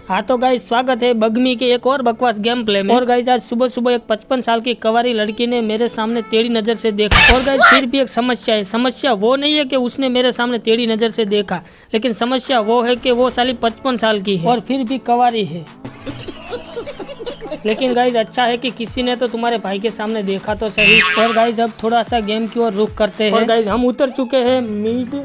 हाँ तो गाइस स्वागत है बगमी के एक और बकवास गेम प्ले में। और गाइस आज सुबह सुबह एक 55 साल की कवारी लड़की ने मेरे सामने टेढ़ी नजर से देखा। और गाइस फिर भी एक समस्या है। समस्या वो नहीं है कि उसने मेरे सामने टेढ़ी नजर से देखा, लेकिन समस्या वो है कि वो साली 55 साल की है और फिर भी कवारी है। लेकिन गाइज अच्छा है कि किसी ने तो तुम्हारे भाई के सामने देखा तो सही। और गाइज अब थोड़ा सा गेम की ओर रुख करते हैं। और गाइज हम उतर चुके हैं मिड।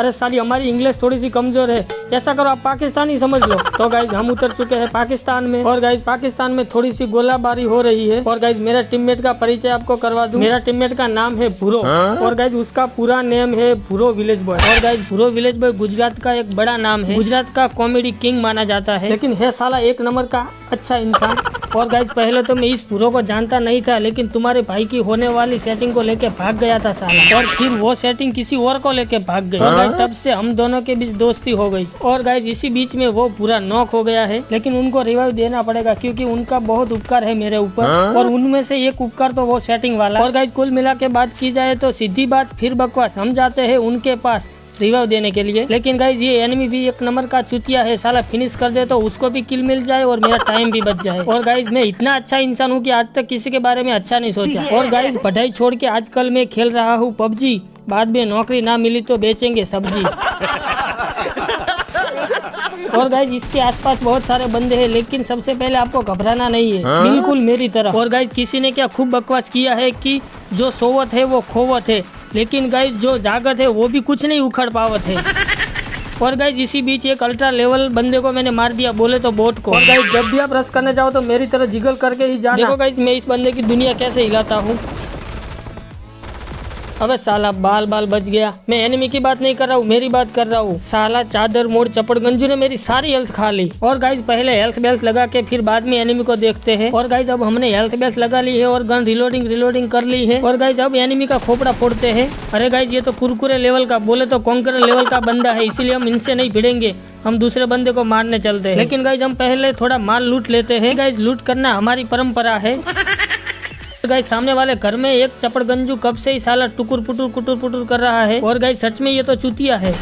अरे साली हमारी इंग्लिश थोड़ी सी कमजोर है, ऐसा करो आप पाकिस्तानी समझ लो। तो गाइज हम उतर चुके हैं पाकिस्तान में। और गाइज पाकिस्तान में थोड़ी सी गोलाबारी हो रही है। और गाइज मेरा टीममेट का परिचय आपको करवा दूं। मेरा टीममेट का नाम है भूरो। और गाइज उसका पूरा नेम है भूरो विलेज बॉय। और गाइज भूरो विलेज बॉय गुजरात का एक बड़ा नाम है, गुजरात का कॉमेडी किंग माना जाता है, लेकिन है साला एक नंबर का अच्छा इंसान। और गाइज पहले तो मैं इस भूरो को जानता नहीं था, लेकिन तुम्हारे भाई की होने वाली सेटिंग को लेके भाग गया था साला। और फिर वो सेटिंग किसी और को लेके भाग गई। और गाइज तब से हम दोनों के बीच दोस्ती हो गई। और गाइज इसी बीच में वो पूरा नॉक हो गया है, लेकिन उनको रिवाइव देना पड़ेगा क्योंकि उनका बहुत उपकार है मेरे ऊपर। और उनमें से एक उपकार तो वो सेटिंग वाला। और गाइज कुल मिला के बात की जाए तो सीधी बात फिर बकवास, हम जाते हैं उनके पास रिवाइव देने के लिए। लेकिन गाइज ये एनिमी भी एक नंबर का चुतिया है, साला फिनिश कर दे तो उसको भी किल मिल जाए और मेरा टाइम भी बच जाए। और गाइज मैं इतना अच्छा इंसान हूँ कि आज तक किसी के बारे में अच्छा नहीं सोचा। और गाइज पढ़ाई छोड़ के आजकल मैं खेल रहा हूँ पबजी। बाद में नौकरी ना मिली तो बेचेंगे सब्जी। और गाइज इसके आसपास बहुत सारे बंदे हैं, लेकिन सबसे पहले आपको घबराना नहीं है, बिल्कुल मेरी तरह। और गाइज किसी ने क्या खूब बकवास किया है कि जो सोवत है वो खोवत है, लेकिन गाइज जो जागत है वो भी कुछ नहीं उखड़ पावत है। और गाइज इसी बीच एक अल्ट्रा लेवल बंदे को मैंने मार दिया, बोले तो बोट को। और गाइज जब भी आप रश करने जाओ तो मेरी तरह जिगल करके ही जाना। देखो गाइज मैं इस बंदे की दुनिया कैसे हिलाता हूँ। अबे साला बाल बाल बच गया। मैं एनिमी की बात नहीं कर रहा हूँ, मेरी बात कर रहा हूँ। साला चादर मोड़ चपड़गंजू ने मेरी सारी हेल्थ खा ली। और गाइज पहले हेल्थ बेल्ट लगा के फिर बाद में एनिमी को देखते हैं। और गाइज अब हमने हेल्थ बेल्ट लगा ली है और गन रिलोडिंग कर ली है। और गाइज अब एनिमी का खोपड़ा फोड़ते हैं। अरे गाइज ये तो कुरकुरे लेवल का, बोले तो कॉन्करर लेवल का बंदा है, इसीलिए हम इनसे नहीं भिड़ेंगे, हम दूसरे बंदे को मारने चलते हैं। लेकिन गाइज हम पहले थोड़ा माल लूट लेते हैं। गाइज लूट करना हमारी परंपरा है। गाइस सामने वाले घर में एक चपड़गंजू कब से ही साला टुकुर पुटुर कर रहा है। और गाइस सच में ये तो चुतिया है।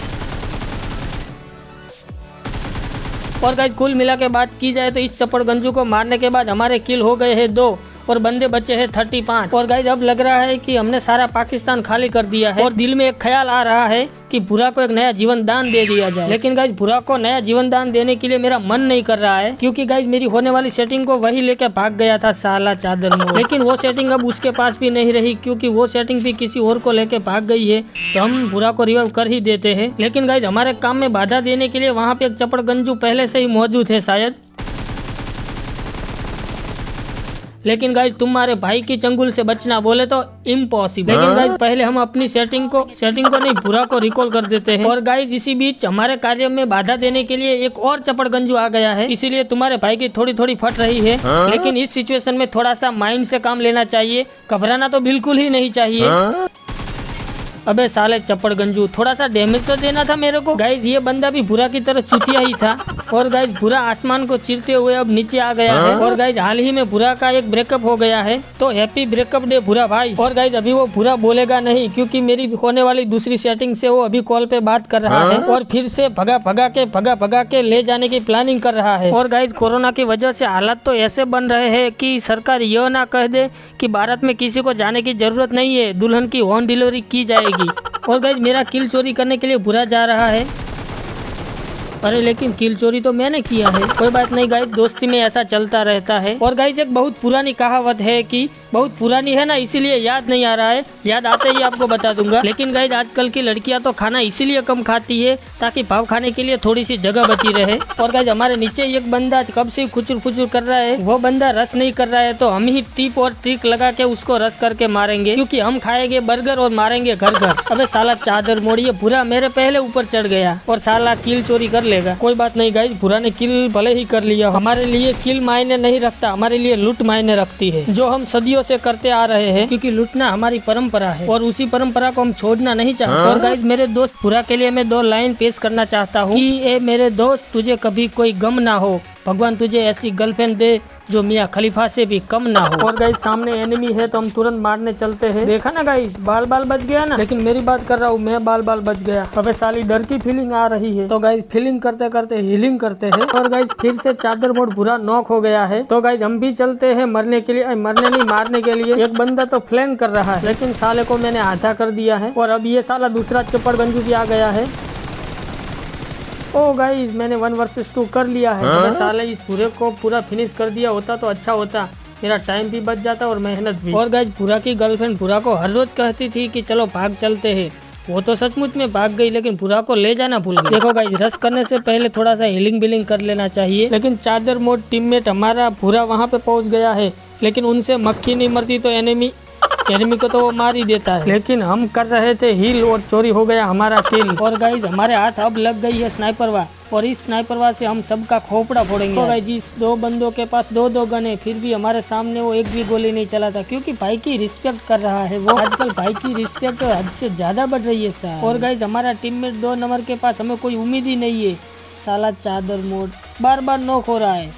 और गाइस कुल मिला के बात की जाए तो इस चपड़गंजू को मारने के बाद हमारे किल हो गए हैं 2 और बंदे बचे हैं 35। और गाइस अब लग रहा है कि हमने सारा पाकिस्तान खाली कर दिया है। और दिल में एक ख्याल आ रहा है कि भूरा को एक नया जीवन दान दे दिया जाए। लेकिन गाइस भूरा को नया जीवन दान देने के लिए मेरा मन नहीं कर रहा है, क्योंकि गाइस मेरी होने वाली सेटिंग को वही लेके भाग गया था साला चादर मोड़। लेकिन वो सेटिंग अब उसके पास भी नहीं रही, क्योंकि वो सेटिंग भी किसी और को लेके भाग गई है। तो हम भूरा को रिवाइव कर ही देते हैं। लेकिन गाइस हमारे काम में बाधा देने के लिए वहाँ पे एक चपड़गंजू पहले से ही मौजूद है शायद। लेकिन गाइज तुम्हारे भाई की चंगुल से बचना बोले तो इम्पॉसिबल। लेकिन गाइज पहले हम अपनी सेटिंग को नहीं भूरा को रिकॉल कर देते हैं। और गाइज इसी बीच हमारे कार्य में बाधा देने के लिए एक और चपड़गंजू आ गया है, इसीलिए तुम्हारे भाई की थोड़ी फट रही है। लेकिन इस सिचुएशन में थोड़ा सा माइंड से काम लेना चाहिए, घबराना तो बिल्कुल ही नहीं चाहिए। अबे साले चपड़गंजू थोड़ा सा डैमेज तो देना था मेरे को। गाइज ये बंदा भी भूरा की तरह चुतिया ही था। और गाइज भूरा आसमान को चीरते हुए अब नीचे आ गया है। और गाइज हाल ही में भूरा का एक ब्रेकअप हो गया है, तो हैप्पी ब्रेकअप डे भूरा भाई। और गाइज अभी वो भूरा बोलेगा नहीं, क्योंकि मेरी होने वाली दूसरी सेटिंग से वो अभी कॉल पे बात कर रहा है और फिर से भगा के ले जाने की प्लानिंग कर रहा है। और गाइज कोरोना की वजह से हालात तो ऐसे बन रहे हैं कि सरकार यह ना कह दे कि भारत में किसी को जाने की जरूरत नहीं है, दुल्हन की होम डिलीवरी की जाएगी। और गाइज मेरा किल चोरी करने के लिए भूरा जा रहा है। अरे लेकिन किल चोरी तो मैंने किया है। कोई बात नहीं गाइज, दोस्ती में ऐसा चलता रहता है। और गाइज एक बहुत पुरानी कहावत है कि बहुत पुरानी है ना, इसीलिए याद नहीं आ रहा है, याद आते ही आपको बता दूंगा। लेकिन गाइज आजकल की लड़कियां तो खाना इसीलिए कम खाती है ताकि भाव खाने के लिए थोड़ी सी जगह बची रहे। और गाइज हमारे नीचे एक बंदा कब से खुचुर कर रहा है, वो बंदा रस नहीं कर रहा है, तो हम ही टिप और ट्रिक लगा के उसको रस करके मारेंगे, क्योंकि हम खाएंगे बर्गर और मारेंगे घर। अबे साला चादर मोड़िए, भूरा मेरे पहले ऊपर चढ़ गया और साला किल चोरी कर लेगा। कोई बात नहीं गाइज, भूरा ने किल भले ही कर लिया, हमारे लिए किल मायने नहीं रखता, हमारे लिए लूट मायने रखती है, जो हम सदियों से करते आ रहे हैं, क्योंकि लूटना हमारी परंपरा है और उसी परंपरा को हम छोड़ना नहीं चाहते। और गाइज मेरे दोस्त भूरा के लिए मैं 2 लाइन पेश करना चाहता हूँ कि ए मेरे दोस्त तुझे कभी कोई गम ना हो, भगवान तुझे ऐसी गर्लफ्रेंड दे जो मियाँ खलीफा से भी कम ना हो। और गाइस सामने एनिमी है तो हम तुरंत मारने चलते हैं। देखा ना गाइस, बाल बच गया ना, लेकिन मेरी बात कर रहा हूँ, मैं बाल बच गया। अबे साली डर की फीलिंग आ रही है। तो गाइस फीलिंग करते करते हीलिंग करते हैं। और गाइस फिर से चादर मोड पूरा नॉक हो गया है। तो गाइस हम भी चलते हैं मरने के लिए, मरने नहीं मारने के लिए। एक बंदा तो फ्लैंक कर रहा है, लेकिन साले को मैंने आधा कर दिया है। और अब ये साला दूसरा चप्पड़ गंजू भी आ गया है। ओ गाइस मैंने 1 वर्सेस 2 कर लिया है। तो साले इस पूरे को पूरा फिनिश कर दिया होता तो अच्छा होता, मेरा टाइम भी बच जाता और मेहनत भी। और गाइस पूरा की गर्लफ्रेंड पूरा को हर रोज कहती थी कि चलो भाग चलते हैं। वो तो सचमुच में भाग गई, लेकिन पूरा को ले जाना भूल गई। देखो गाइस रश करने से पहले थोड़ा सा हीलिंग बिलिंग कर लेना चाहिए। लेकिन चादर मोड टीममेट हमारा पूरा वहाँ पे पहुँच गया है, लेकिन उनसे मक्खी नहीं मरती तो एनिमी को तो वो मार ही देता है। लेकिन हम कर रहे थे हील और चोरी हो गया हमारा किल। और गाइस हमारे हाथ अब लग गई है स्नाइपरवा, और इस स्नाइपरवा से हम सबका खोपड़ा फोड़ेंगे। तो गाइस इस 2 बंदों के पास 2 गन है, फिर भी हमारे सामने वो एक भी गोली नहीं चलाता, क्योंकि भाई की रिस्पेक्ट कर रहा है वो। आजकल भाई की रिस्पेक्ट हद से ज्यादा बढ़ रही है सर। और गाइस हमारा टीममेट 2 नंबर के पास हमें कोई उम्मीद ही नहीं है। साला चादर मोड बार नॉक हो रहा है।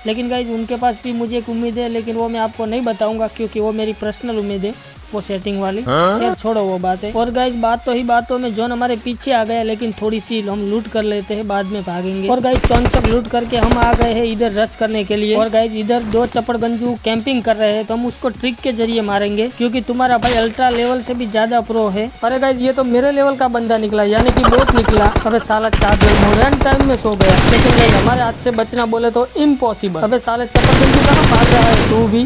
लेकिन गाइस उनके पास भी मुझे एक उम्मीद है, लेकिन वो मैं आपको नहीं बताऊंगा, क्योंकि वो मेरी पर्सनल उम्मीद है, वो सेटिंग वाली। खैर छोड़ो वो बात है। और गाइस बात तो ही बातों में जोन हमारे पीछे आ गया, लेकिन थोड़ी सी हम लूट कर लेते हैं, बाद में भागेंगे। और गाइस चौंसक लूट करके हम आ गए हैं इधर रश करने के लिए। और गाइस इधर 2 चप्पड़ गंजू कैंपिंग कर रहे हैं, तो हम उसको ट्रिक के जरिए मारेंगे, क्योंकि तुम्हारा भाई अल्ट्रा लेवल से भी ज्यादा प्रो है। अरे गाइस ये तो मेरे लेवल का बंदा निकला, यानी कि बोट निकला। अबे साला चादर मोड टाइम में सो गया। लेकिन गाइस हमारे हाथ से बचना बोले तो इम्पॉसिबल। अबे साले चप्पड़ गंजू कहाँ भाग रहा है तू भी।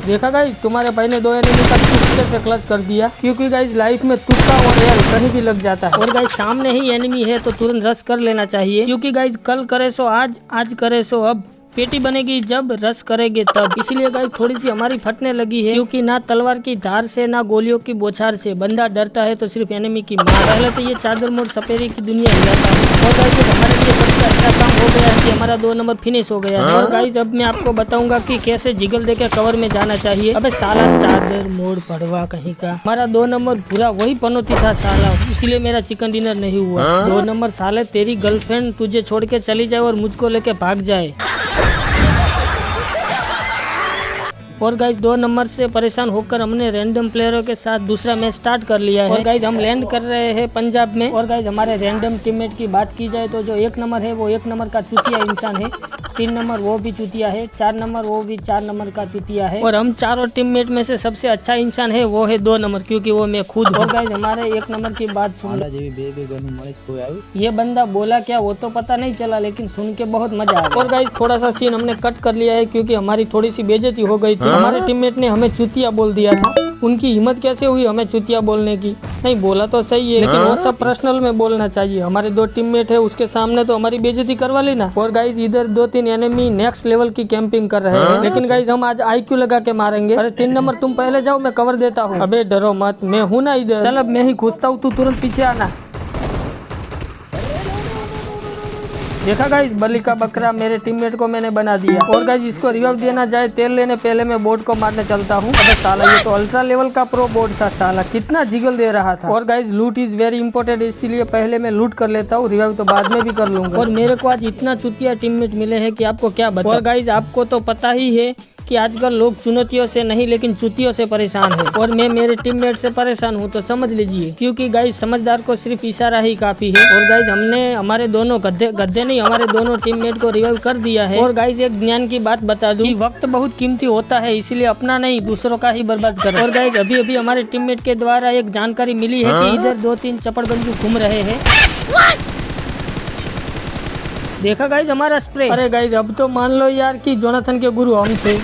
देखा गाइस तुम्हारे भाई ने 2 एनिमी का तुक्के से क्लच कर दिया, क्योंकि गाइस लाइफ में तुक्का और एल कहीं भी लग जाता है। और गाइस सामने ही एनिमी है तो तुरंत रश कर लेना चाहिए, क्योंकि गाइस कल करे सो आज करे सो अब, पेटी बनेगी जब रश करेंगे तब। इसलिए गाइस थोड़ी सी हमारी फटने लगी है, क्योंकि ना तलवार की धार से ना गोलियों की बौछार से बंदा डरता है तो सिर्फ एनिमी की मार। पहले तो ये चादर मोड सपेरे की दुनिया हिलाता है। और गाइस हमारे लिए सबसे अच्छा काम हो गया है कि हमारा 2 नंबर फिनिश हो गया है। और गाइस अब मैं आपको बताऊंगा कि कैसे जिगल देके कवर में जाना चाहिए। अबे साला चादर मोड पड़वा कहीं का, हमारा 2 नंबर पूरा वही पनौती था साला, इसलिए मेरा चिकन डिनर नहीं हुआ। 2 नंबर साले तेरी गर्लफ्रेंड तुझे छोड़ के चली जाए और मुझको लेके भाग जाए। और गाइस 2 नंबर से परेशान होकर हमने रैंडम प्लेयरों के साथ दूसरा मैच स्टार्ट कर लिया है। और गाइस हम लैंड कर रहे हैं पंजाब में। और गाइस हमारे रैंडम टीममेट की बात की जाए तो जो 1 नंबर है वो 1 नंबर का चुतिया इंसान है, 3 नंबर वो भी चुतिया है, 4 नंबर वो भी 4 नंबर का चुतिया है। और हम चारों टीममेट में से सबसे अच्छा इंसान है वो है 2 नंबर, क्योंकि वो मैं खुद। और गाइस हमारे 1 नंबर की बात सुन, ये बंदा बोला क्या वो तो पता नहीं चला, लेकिन सुन के बहुत मजा आया। और गाइस थोड़ा सा सीन हमने कट कर लिया है, क्योंकि हमारी थोड़ी सी बेइज्जती हो गई थी। हमारे टीममेट ने हमें चुतिया बोल दिया था। उनकी हिम्मत कैसे हुई हमें चुतिया बोलने की। नहीं बोला तो सही है, लेकिन वो सब पर्सनल में बोलना चाहिए। हमारे 2 टीममेट है उसके सामने तो हमारी बेइज्जती करवा ली ना। और गाइस इधर 2-3 एनिमी नेक्स्ट लेवल की कैंपिंग कर रहे हैं, लेकिन गाइस हम आज IQ लगा के मारेंगे। अरे 3 नंबर तुम पहले जाओ, मैं कवर देता हूँ। अबे डरो मत, मैं हूँ ना इधर। चल अब मैं ही घुसता हूँ, तू तुरंत पीछे आना। देखा गाइस बलि का बकरा मेरे टीममेट को मैंने बना दिया। और गाइस इसको रिवाइव देना जाए तेल लेने पहले मैं बोट को मारने चलता हूँ। अबे साला ये तो अल्ट्रा लेवल का प्रो बोट था, साला कितना जिगल दे रहा था। और गाइस लूट इज वेरी इंपॉर्टेंट, इसीलिए पहले मैं लूट कर लेता हूँ, रिवाइव तो बाद में भी कर लूंगा। और मेरे को आज इतना चुतिया टीममेट मिले हैं कि आपको क्या बताऊं। और गाइस आपको तो पता ही है कि आजकल लोग चुनौतियों से नहीं लेकिन चुतियों से परेशान है। और मैं मेरे टीममेट से परेशान हूँ तो समझ लीजिए, क्योंकि गाइस समझदार को सिर्फ इशारा ही काफी है। और गाइस हमने हमारे दोनों गद्दे नहीं हमारे दोनों टीममेट को रिवाइव कर दिया है। और गाइस एक ज्ञान की बात बता दूं कि वक्त बहुत कीमती होता है, इसलिए अपना नहीं दूसरों का ही बर्बाद करो। और गाइस अभी अभी हमारे टीममेट के द्वारा एक जानकारी मिली है कि इधर 2-3 चपड़गंजू घूम रहे हैं। देखा गाइस हमारा स्प्रे। अरे गाइस अब तो मान लो यार कि जोनाथन के गुरु हम थे।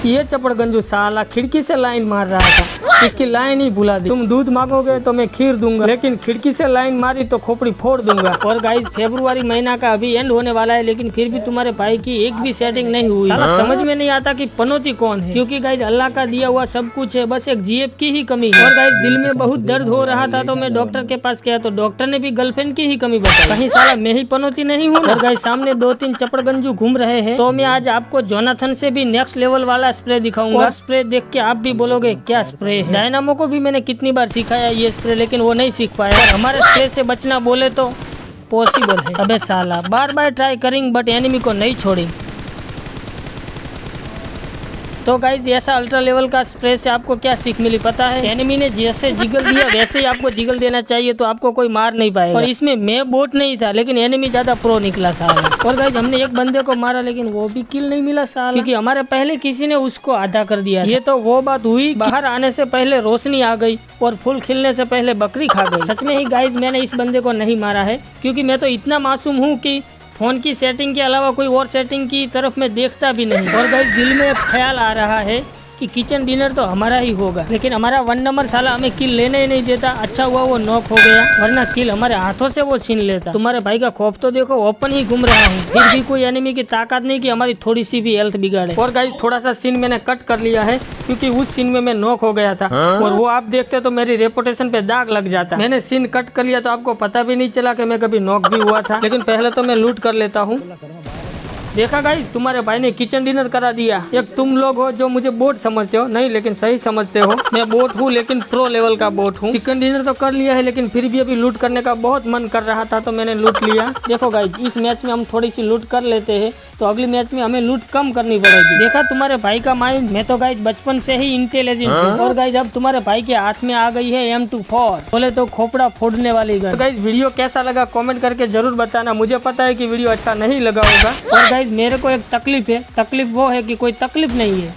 ये चपड़गंजू साला खिड़की से लाइन मार रहा था, इसकी लाइन ही भुला दी। तुम दूध मांगोगे तो मैं खीर दूंगा, लेकिन खिड़की से लाइन मारी तो खोपड़ी फोड़ दूंगा। और गाइस फरवरी महीना का अभी एंड होने वाला है, लेकिन फिर भी तुम्हारे भाई की एक भी सेटिंग नहीं हुई। साला समझ में नहीं आता कि पनौती कौन है, क्योंकि गाइस अल्लाह का दिया हुआ सब कुछ है, बस एक जीएफ की ही कमी है। और गाइस दिल में बहुत दर्द हो रहा था तो मैं डॉक्टर के पास गया तो डॉक्टर ने भी गर्लफ्रेंड की ही कमी बताई। कहीं साला मैं ही पनौती नहीं हूँ। और गाइस सामने 2-3 चपड़गंजू घूम रहे हैं, तो मैं आज आपको जोनाथन से भी नेक्स्ट लेवल वाला वाला स्प्रे दिखाऊंगा। और स्प्रे देख के आप भी बोलोगे क्या स्प्रे है। डायनामो को भी मैंने कितनी बार सिखाया ये स्प्रे, लेकिन वो नहीं सीख पाया। हमारे स्प्रे से बचना बोले तो पॉसिबल है। अबे साला, बार बार ट्राई करेंगे बट एनिमी को नहीं छोड़ेंगे। तो गाइज ऐसा अल्ट्रा लेवल का स्प्रे से आपको क्या सीख मिली पता है? एनिमी ने जैसे जिगल दिया वैसे ही आपको जिगल देना चाहिए, तो आपको कोई मार नहीं पाएगा। और इसमें मैं बोट नहीं था, लेकिन एनिमी ज्यादा प्रो निकला साला। और गाइज हमने एक बंदे को मारा, लेकिन वो भी किल नहीं मिला साला, क्योंकि हमारे पहले किसी ने उसको आधा कर दिया। ये तो वो बात हुई, बाहर आने से पहले रोशनी आ गई और फूल खिलने से पहले बकरी खा गई। सच में ही गाइज मैंने इस बंदे को नहीं मारा है, क्योंकि मैं तो इतना मासूम हूँ कि फोन की सेटिंग के अलावा कोई और सेटिंग की तरफ मैं देखता भी नहीं। और गाइस दिल में एक ख्याल आ रहा है कि किचन डिनर तो हमारा ही होगा, लेकिन हमारा 1 नंबर साला हमें किल लेने ही नहीं देता। अच्छा हुआ वो नॉक हो गया, वरना किल हमारे हाथों से वो छीन लेता। तुम्हारे भाई का खौफ तो देखो, ओपन ही घूम रहा हूँ, फिर भी कोई एनिमी की ताकत नहीं कि हमारी थोड़ी सी भी हेल्थ बिगाड़े। और गाइस थोड़ा सा सीन मैंने कट कर लिया है, क्योंकि उस सीन में मैं नॉक हो गया था। और वो आप देखते तो मेरी रेपुटेशन पे दाग लग जाता। मैंने सीन कट कर लिया तो आपको पता भी नहीं चला कि मैं कभी नॉक भी हुआ था। लेकिन पहले तो मैं लूट कर लेता हूँ। देखा गाइस, तुम्हारे भाई ने किचन डिनर करा दिया। एक तुम लोग हो जो मुझे बोट समझते हो, नहीं लेकिन सही समझते हो। मैं बोट हूँ, लेकिन प्रो लेवल का बोट हूँ। चिकन डिनर तो कर लिया है, लेकिन फिर भी अभी लूट करने का बहुत मन कर रहा था, तो मैंने लूट लिया। देखो गाइस, इस मैच में हम थोड़ी सी लूट कर लेते हैं, तो अगली मैच में हमें लूट कम करनी पड़ेगी। देखा तुम्हारे भाई का माइंड, मैं तो गाइस बचपन से ही इंटेलिजेंट हूँ। और गाइस अब तुम्हारे भाई के हाथ में आ गई है M24, बोले तो खोपड़ा फोड़ने वाली गन। तो गाइस वीडियो कैसा लगा कमेंट करके जरूर बताना। मुझे पता है कि वीडियो अच्छा नहीं लगा होगा। और गाइस मेरे को एक तकलीफ है, तकलीफ वो है कि कोई तकलीफ नहीं है।